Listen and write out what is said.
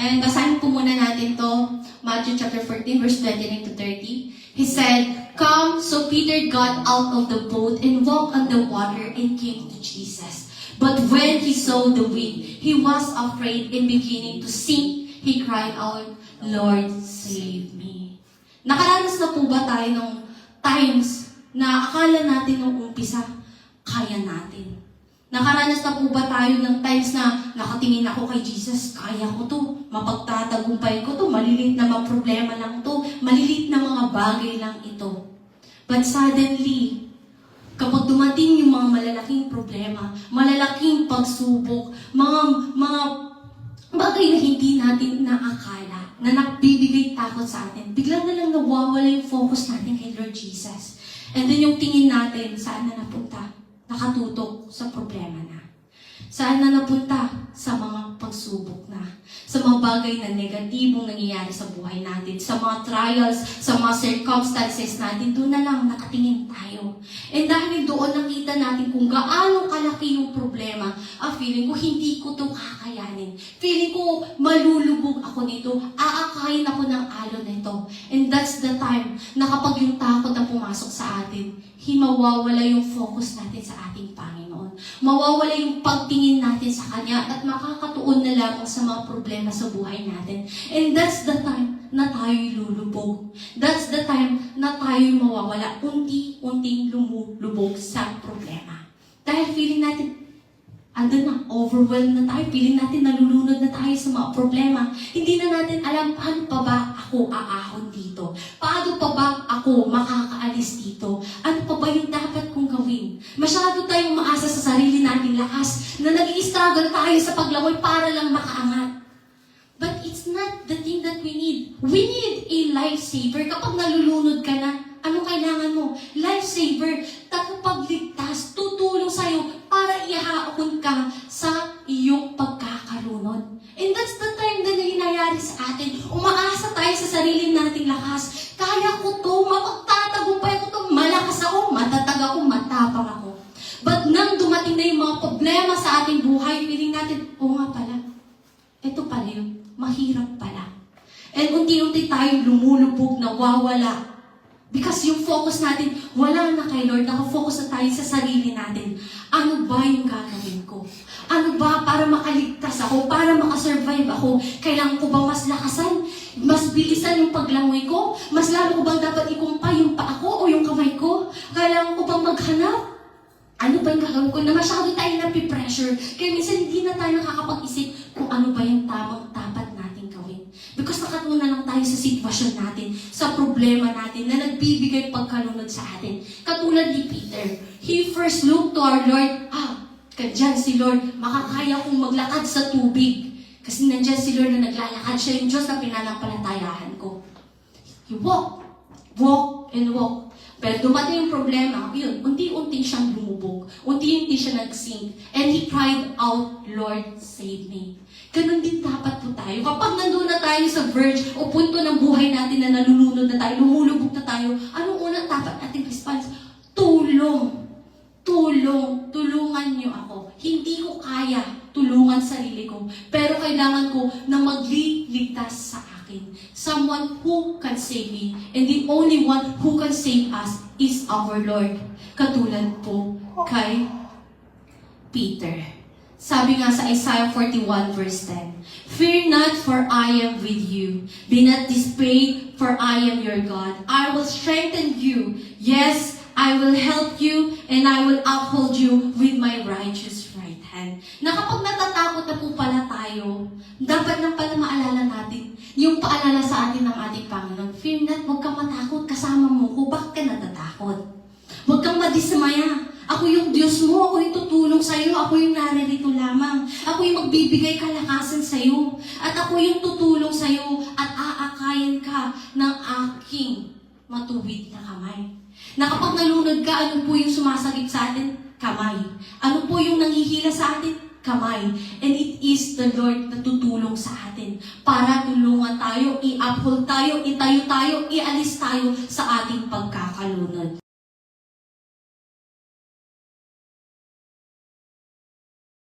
And basahin po muna natin to, Matthew chapter 14, verse 29 to 30. He said, "Come." So Peter got out of the boat and walked on the water and came to Jesus. But when he saw the wind, he was afraid and beginning to sink. He cried out, "Lord, save me." Nakaranas na po ba tayo ng times na akala natin nung umpisa, kaya natin? Nakaranas na po ba tayo ng times na nakatingin ako kay Jesus, kaya ko to, mapagtatagumpay ko to, maliliit na mga problema lang to, maliliit na mga bagay lang ito. But suddenly, kapag dumating yung mga malalaking problema, malalaking pagsubok, mga bagay na hindi natin naakala, na nagbibigay takot sa atin, bigla na lang nawawala yung focus natin kay Lord Jesus. And then yung tingin natin, saan na napunta? Nakatutok sa problema na. Saan na napunta? Sa mga pagsubok na. Sa mga bagay na negatibong nangyayari sa buhay natin. Sa mga trials, sa mga circumstances natin, doon na lang nakatingin tayo. And dahil doon nakita natin kung gaano kalaki yung problema, feeling ko hindi ko ito kakayanin. Feeling ko malulubog ako nito. Aakayin ako ng alon nito. And that's the time na kapag yung takot na pumasok sa atin, mawawala yung focus natin sa ating Panginoon. Mawawala yung pagtingin natin sa Kanya at makakatuon na lamang sa mga problema sa buhay natin. And that's the time na tayo'y lulubog. That's the time na tayo'y mawawala. Unti-unting lumulubog sa problema. Dahil feeling natin, andun na, overwhelmed na tayo. Feeling natin nalulunod na tayo sa mga problema. Hindi na natin alam paano pa ba ako aahon dito. Paano pa ba ako makakaalis dito? Ano pa ba yung dapat kong gawin? Masyado tayong maasa sa sarili nating lakas na nag-i-struggle tayo sa paglangoy para lang makaangat. But it's not the thing that we need. We need a lifesaver. Kapag nalulunod ka na, anong kailangan mo? Lifesaver, tagapagligtas, tutulong sa'yo para ihaakon ka sa iyong pagkakalunod. And that's the time na nangyayari sa atin. Umaasa tayo sa sarili nating lakas. Kaya ko to, mapagtatagumpay ko to, malakas ako, matatag ako, matapang ako. But nang dumating na yung mga problema sa ating buhay, feeling natin, oo nga pala, ito pala yun, mahirap pala. And unti-unti tayong lumulubog, nawawala. Because yung focus natin, wala na kay Lord, nakafocus na tayo sa sarili natin. Ano ba yung gagawin ko? Ano ba para makaligtas ako? Para makasurvive ako? Kailangan ko ba mas lakasan? Mas bilisan yung paglangoy ko? Mas lalo ko bang dapat ikumpay yung paa ko o yung kamay ko? Kailangan ko bang maghanap? Ano ba yung gagawin ko? Na masyado tayo napipressure. Kaya minsan hindi na tayo nakakapag-isip kung ano ba yung tamang dapat natin gawin. Because nakatuna lang tayo sa sitwasyon natin, sa problema natin, na nagbibigay pagkalunod sa atin. Katulad ni Peter, he first looked to our Lord, kadyan si Lord, makakaya kong maglakad sa tubig. Kasi nandyan si Lord na naglalakad, siya yung Diyos na pinanampalatayahan ko. He walk and walk. Pero dumating yung problema, yun, unti-unti siyang lumubog. Unti-unti siya nag-sink. And he cried out, "Lord, save me." Ganun din dapat po tayo. Kapag nandun na tayo sa verge o punto ng buhay natin na nalulunod na tayo, lumulubog na tayo, anong unang dapat nating response? Tulong. Tulungan niyo ako. Hindi ko kaya tulungan sarili ko. Pero kailangan ko na magliligtas sa akin. Someone who can save me. And the only one who can save us is our Lord. Katulad po kay Peter. Sabi nga sa Isaiah 41 verse 10, "Fear not, for I am with you. Be not dismayed, for I am your God. I will strengthen you. Yes, I will help you, and I will uphold you with my righteous right hand." Na kapag natatakot na po pala tayo, dapat na pala maalala natin yung paalala sa atin ng ating Panginoon. Fear not, huwag kang matakot, kasama mo ko. Bakit ka natatakot? Huwag kang madismaya. Ako yung Diyos mo, ako yung tutulong sa'yo, ako yung naririto lamang. Ako yung magbibigay kalakasan sa'yo. At ako yung tutulong sa'yo at aakayin ka ng aking matuwid na kamay. Na kapag nalunod ka, ano po yung sumasagip sa atin? Kamay. Ano po yung nanghihila sa atin? Kamay. And it is the Lord na tutulong sa atin para tulungan tayo, i-uphold tayo, itayo tayo, ialis tayo sa ating pagkakalunod.